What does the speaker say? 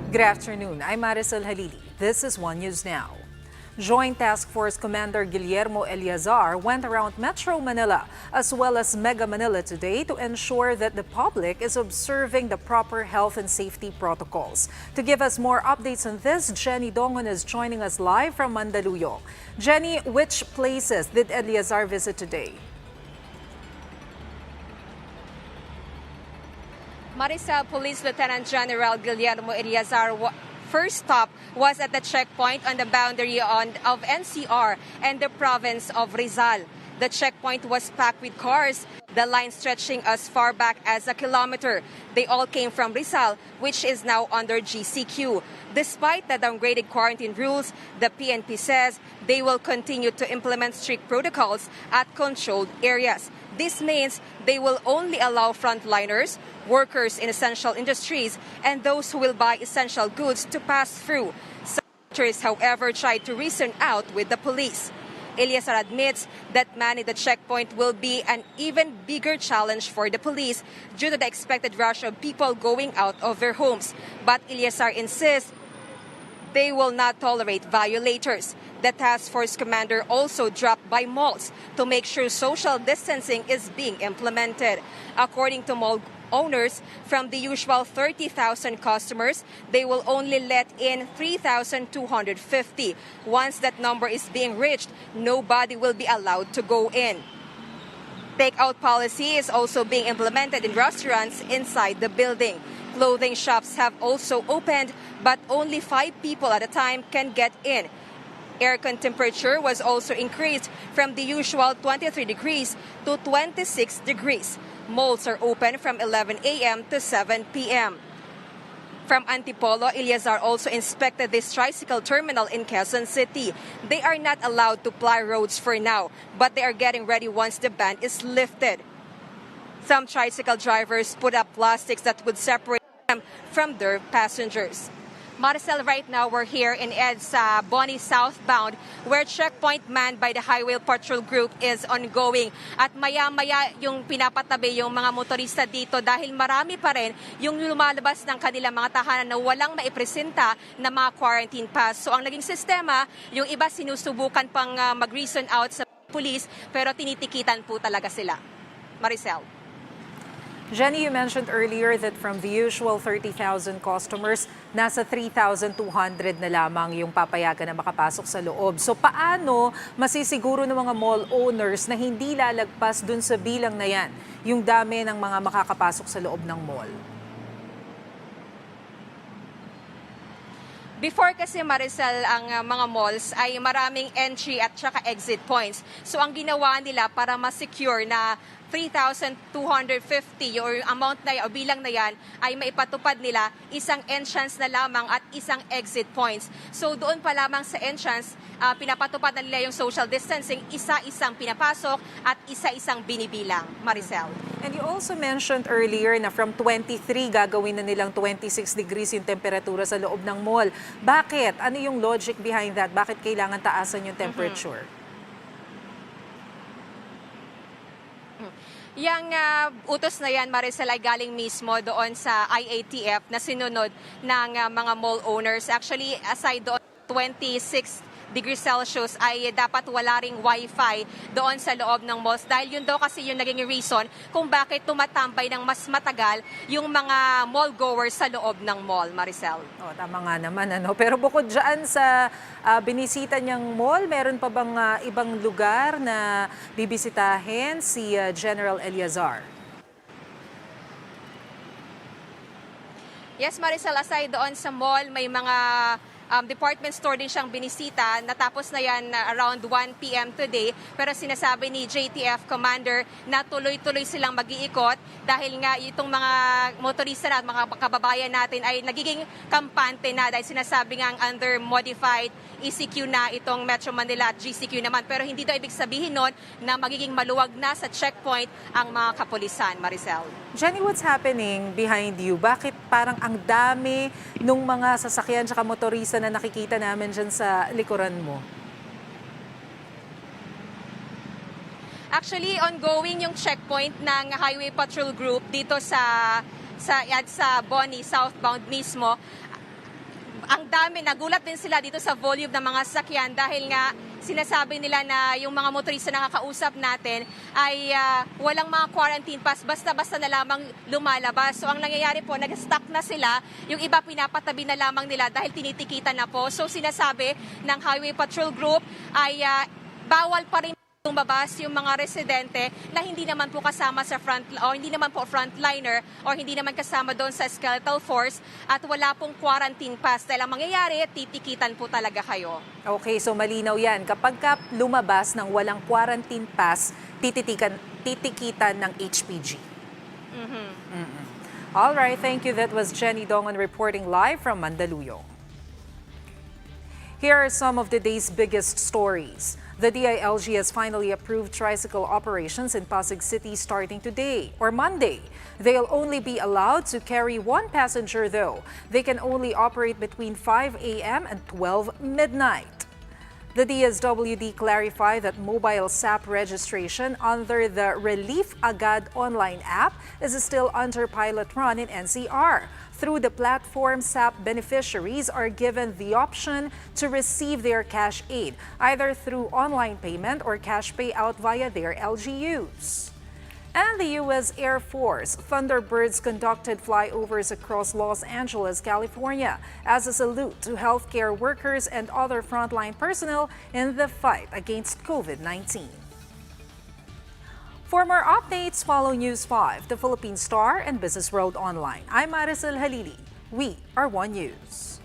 Good afternoon. I'm Maricel Halili. This is One News Now. Joint Task Force Commander Guillermo Eleazar went around Metro Manila as well as Mega Manila today to ensure that the public is observing the proper health and safety protocols. To give us more updates on this, Jenny Dongon is joining us live from Mandaluyong. Jenny, which places did Eleazar visit today? Maricel, Police Lieutenant General Guillermo Eleazar first stop was at the checkpoint on the boundary of NCR and the province of Rizal. The checkpoint was packed with cars, the line stretching as far back as a kilometer. They all came from Rizal, which is now under GCQ. Despite the downgraded quarantine rules, the PNP says they will continue to implement strict protocols at controlled areas. This means they will only allow frontliners, workers in essential industries, and those who will buy essential goods to pass through. Some visitors, however, tried to reason out with the police. Eleazar admits that manning the checkpoint will be an even bigger challenge for the police due to the expected rush of people going out of their homes. But Eleazar insists they will not tolerate violators. The task force commander also dropped by malls to make sure social distancing is being implemented. According to mall owners, from the usual 30,000 customers, they will only let in 3,250. Once that number is being reached, nobody will be allowed to go in. Takeout policy is also being implemented in restaurants inside the building. Clothing shops have also opened, but only 5 people at a time can get in. Aircon temperature was also increased from the usual 23 degrees to 26 degrees. Malls are open from 11 a.m. to 7 p.m. From Antipolo, Eleazar also inspected this tricycle terminal in Quezon City. They are not allowed to ply roads for now, but they are getting ready once the ban is lifted. Some tricycle drivers put up plastics that would separate them from their passengers. Maricel, right now we're here in EDSA Boni southbound where checkpoint manned by the Highway Patrol Group is ongoing. At maya-maya yung pinapatabi yung mga motorista dito dahil marami pa rin yung lumalabas ng kanilang mga tahanan na walang maipresenta na mga quarantine pass. So ang naging sistema, yung iba sinusubukan pang mag-reason out sa police pero tinitikitan po talaga sila. Maricel. Jenny, you mentioned earlier that from the usual 30,000 customers, nasa 3,200 na lamang yung papayagan na makapasok sa loob. So paano masisiguro ng mga mall owners na hindi lalagpas dun sa bilang na yan, yung dami ng mga makakapasok sa loob ng mall? Before kasi Maricel, ang mga malls ay maraming entry at saka exit points. So ang ginawa nila para ma-secure na 3,250 yung amount na o bilang na yan ay maipatupad nila isang entrance na lamang at isang exit points. So doon pa lamang sa entrance, pinapatupad na nila yung social distancing, isa-isang pinapasok at isa-isang binibilang. Maricel. And you also mentioned earlier na from 23 gagawin na nilang 26 degrees yung temperatura sa loob ng mall. Bakit? Ano yung logic behind that? Bakit kailangan taasan yung temperature? Yang utos na yan, Maricel, ay galing mismo doon sa IATF na sinunod ng mga mall owners. Actually, aside doon 26 degrees Celsius ay dapat wala ring wifi doon sa loob ng malls dahil yun daw kasi yung naging reason kung bakit tumatambay ng mas matagal yung mga mall goers sa loob ng mall, Maricel. Oh, tama nga naman. Pero bukod dyan sa binisita niyang mall, meron pa bang ibang lugar na bibisitahin si General Eleazar? Yes, Maricel, aside doon sa mall, may mga department store din siyang binisita. Natapos na yan around 1 p.m. today. Pero sinasabi ni JTF Commander na tuloy-tuloy silang mag-iikot dahil nga itong mga motorista na at mga kababayan natin ay nagiging kampante na dahil sinasabi nga under modified ECQ na itong Metro Manila at GCQ naman. Pero hindi daw ibig sabihin nun na magiging maluwag na sa checkpoint ang mga kapulisan, Maricel. Jenny, what's happening behind you? Bakit parang ang dami nung mga sasakyan at motorista na nakikita namin dyan sa likuran mo? Actually, ongoing yung checkpoint ng Highway Patrol Group dito sa Boni southbound mismo. ang dami, nagulat din sila dito sa volume ng mga sasakyan dahil nga sinasabi nila na yung mga motorista na nakakausap natin ay walang mga quarantine pass, basta-basta na lamang lumalabas. So ang nangyayari po, nag-stuck na sila, yung iba pinapatabi na lamang nila dahil tinitikitan na po. So sinasabi ng Highway Patrol Group ay bawal pa rin lumabas yung mga residente na hindi naman po kasama sa hindi naman po frontliner o hindi naman kasama doon sa skeletal force at wala pong quarantine pass. Dahil ang mangyayari, titikitan po talaga kayo. Okay, so malinaw yan. Kapag lumabas ng walang quarantine pass, titikitan ng HPG. All right, thank you. That was Jenny Dongon reporting live from Mandaluyong. Here are some of the day's biggest stories. The DILG has finally approved tricycle operations in Pasig City starting today or Monday. They'll only be allowed to carry one passenger though. They can only operate between 5 a.m. and 12 midnight. The DSWD clarified that mobile SAP registration under the Relief Agad online app is still under pilot run in NCR. Through the platform, SAP beneficiaries are given the option to receive their cash aid, either through online payment or cash payout via their LGUs. And the U.S. Air Force Thunderbirds conducted flyovers across Los Angeles, California, as a salute to healthcare workers and other frontline personnel in the fight against COVID-19. For more updates, follow News 5, the Philippine Star, and Business World Online. I'm Marisol Halili. We are One News.